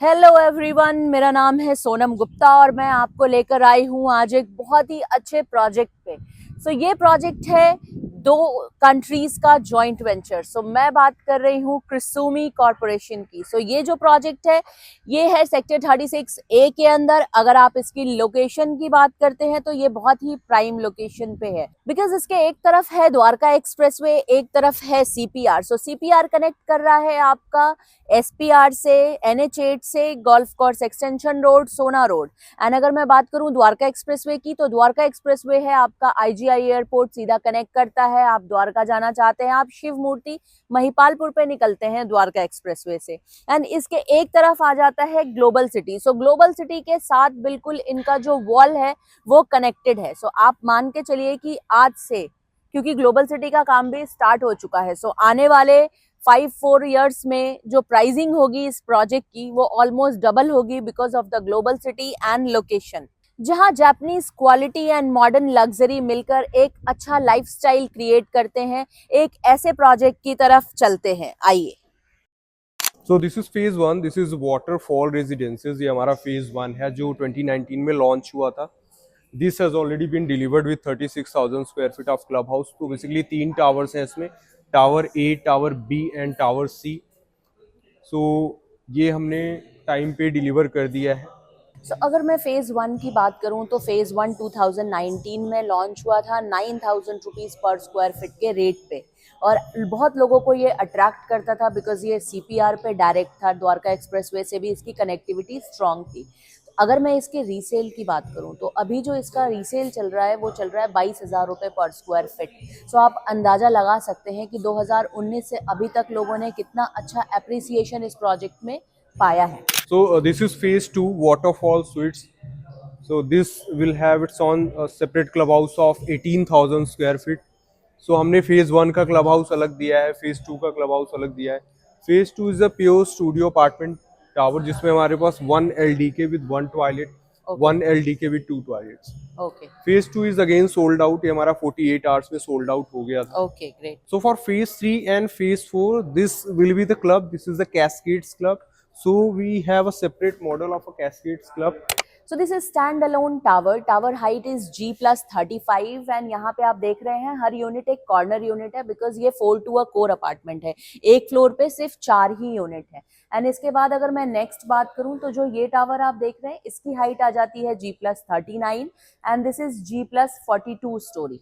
Hello everyone, मेरा नाम है सोनम गुप्ता और मैं आपको लेकर आई हूँ आज एक बहुत ही अच्छे प्रोजेक्ट पे। ये प्रोजेक्ट है दो कंट्रीज का जॉइंट वेंचर। मैं बात कर रही हूँ क्रिसुमी कॉरपोरेशन की। ये जो प्रोजेक्ट है ये है सेक्टर 36 ए के अंदर। अगर आप इसकी लोकेशन की बात करते हैं तो ये बहुत ही प्राइम लोकेशन पे है, बिकॉज इसके एक तरफ है द्वारका एक्सप्रेसवे, एक तरफ है सीपीआर। सीपीआर कनेक्ट कर रहा है आपका एसपीआर से, NH8 से, गोल्फ कोर्स एक्सटेंशन रोड, सोना रोड। एंड अगर मैं बात करूं द्वारका एक्सप्रेसवे की, तो द्वारका एक्सप्रेसवे है आपका IGI एयरपोर्ट, सीधा कनेक्ट करता है। आप द्वारका जाना चाहते हैं, आप शिव मूर्ति महिपालपुर पे निकलते हैं द्वारका एक्सप्रेसवे से। एंड इसके एक तरफ आ जाता है ग्लोबल सिटी। ग्लोबल सिटी के साथ बिल्कुल इनका जो वॉल है वो कनेक्टेड है। आप मान के चलिए कि आज से, क्योंकि ग्लोबल सिटी का काम भी स्टार्ट हो चुका है, आने वाले 5-4 ईयर्स में जो प्राइसिंग होगी इस प्रोजेक्ट की वो ऑलमोस्ट डबल होगी, because of the global city and location, जहां Japanese quality and modern luxury मिलकर एक अच्छा लाइफस्टाइल क्रिएट करते हैं। एक ऐसे प्रोजेक्ट की तरफ चलते हैं, आइए। So this is phase 1, this is waterfall residences. ये हमारा फेज 1 है जो 2019 में लॉन्च हुआ था। This has already been delivered with 36,000 square feet of club house. तो बेसिकली 3 टावर्स हैं इसमें, tower A, tower B and tower C. So ये हमने टाइम पे डिलीवर कर दिया है। अगर मैं फेज 1 की बात करूं तो फेज 1 2019 में लॉन्च हुआ था 9,000 रुपीज पर स्क्वायर फीट के रेट पे। और बहुत लोगों को ये अट्रैक्ट करता था बिकॉज ये सीपीआर पे डायरेक्ट था, द्वारका एक्सप्रेसवे से भी इसकी कनेक्टिविटी स्ट्रांग थी। अगर मैं इसके रीसेल की बात करूं तो अभी जो इसका रीसेल चल रहा है वो चल रहा है 22,000 रुपये पर स्क्वायर फीट। आप अंदाजा लगा सकते हैं कि 2019 से अभी तक लोगों ने कितना अच्छा एप्रिसिएशन इस प्रोजेक्ट में पाया है। So this is phase 2, waterfall suites. So this will have its own separate clubhouse of 18,000 square feet. So हमने phase 1 का क्लब हाउस अलग दिया है, phase 2 का क्लब हाउस अलग दिया है। phase 2 is a pure studio apartment tower जिसमें हमारे पास 1 LDK with 1 toilet, Okay. 1 LDK with 2 toilets. Okay. phase 2 is again sold out। ये हमारा 48 hours में sold out हो गया था। Okay, great. So for phase 3 and phase 4, this will be the club. This is the Cascades Club. So we have a separate model of a Cascades Club. So this is standalone tower. Tower height is G+35 and यहाँ पे आप देख रहे हैं हर unit एक corner unit है, because ये 4 to a core apartment है। एक फ्लोर पे सिर्फ 4 ही यूनिट है। एंड इसके बाद अगर मैं नेक्स्ट बात करूं तो जो ये टावर आप देख रहे हैं इसकी हाइट आ जाती है G+39 and this is G+42 story.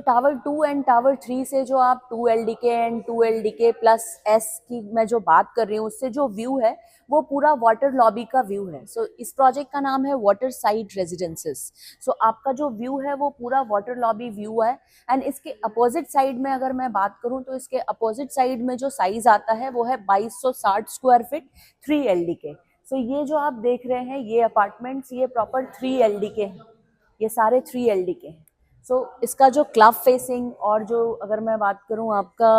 Tower 2 and tower 3 से जो आप 2 LDK and 2 LDK plus S की मैं जो बात कर रही हूँ, उससे जो व्यू है वो पूरा वाटर लॉबी का व्यू है। इस प्रोजेक्ट का नाम है वाटर साइड रेजिडेंसेस। आपका जो व्यू है वो पूरा वाटर लॉबी व्यू है। एंड इसके अपोजिट साइड में अगर मैं बात करूं तो इसके अपोजिट साइड में जो साइज आता है वो है 2260 स्क्वायर फीट 3 LDK। ये जो आप देख रहे हैं ये अपार्टमेंट्स ये प्रॉपर 3 LDK हैं, ये सारे 3 LDK हैं। इसका जो क्लब फेसिंग और जो अगर मैं बात करूं आपका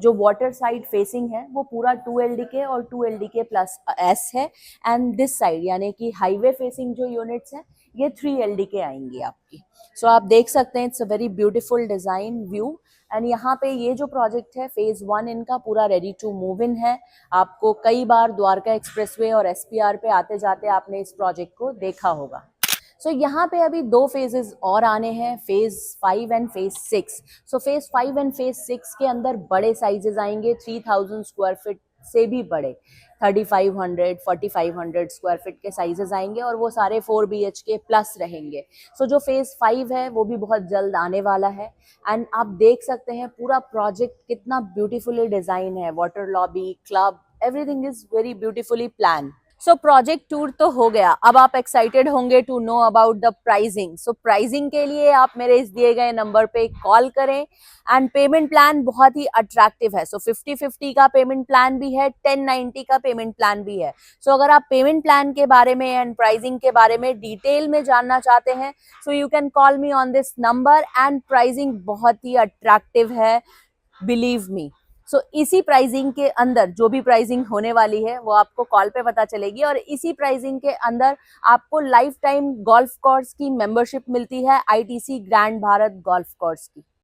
जो वाटर साइड फेसिंग है वो पूरा 2 LDK और 2 LDK प्लस S है। एंड दिस साइड यानी कि हाईवे फेसिंग जो यूनिट्स हैं ये 3 LDK आएंगी आपकी। आप देख सकते हैं it's a very beautiful design view. And यहाँ पे ये जो प्रोजेक्ट है फेज 1 इनका पूरा रेडी टू मूव इन है। आपको कई बार द्वारका एक्सप्रेसवे और SPR पे आते जाते आपने इस प्रोजेक्ट को देखा होगा। यहाँ पे अभी 2 फेजेस और आने हैं, phase 5 and phase 6। Phase 5 and phase 6 के अंदर बड़े साइजेस आएंगे, 3,000 स्क्वायर फीट से भी बड़े, 3,500 4,500 स्क्वायर फीट के साइजेस आएंगे और वो सारे 4 BHK प्लस रहेंगे। जो फेज 5 है वो भी बहुत जल्द आने वाला है। एंड आप देख सकते हैं पूरा प्रोजेक्ट कितना ब्यूटीफुली डिजाइन है, water lobby, club, everything is very beautifully plan. Project tour तो हो गया, अब आप एक्साइटेड होंगे to know about the pricing. Pricing के लिए आप मेरे इस दिए गए नंबर पे कॉल करें। एंड पेमेंट प्लान बहुत ही अट्रैक्टिव है। 50-50 का पेमेंट प्लान भी है, 1090 का पेमेंट प्लान भी है। अगर आप पेमेंट प्लान के बारे में एंड प्राइसिंग के बारे में डिटेल में जानना चाहते हैं you can call me on this number. And pricing बहुत ही अट्रैक्टिव है, बिलीव मी। इसी प्राइसिंग के अंदर जो भी प्राइसिंग होने वाली है वो आपको कॉल पे पता चलेगी और इसी प्राइसिंग के अंदर आपको लाइफ टाइम गोल्फ कोर्स की मेंबरशिप मिलती है, ITC grand Bharat golf course की।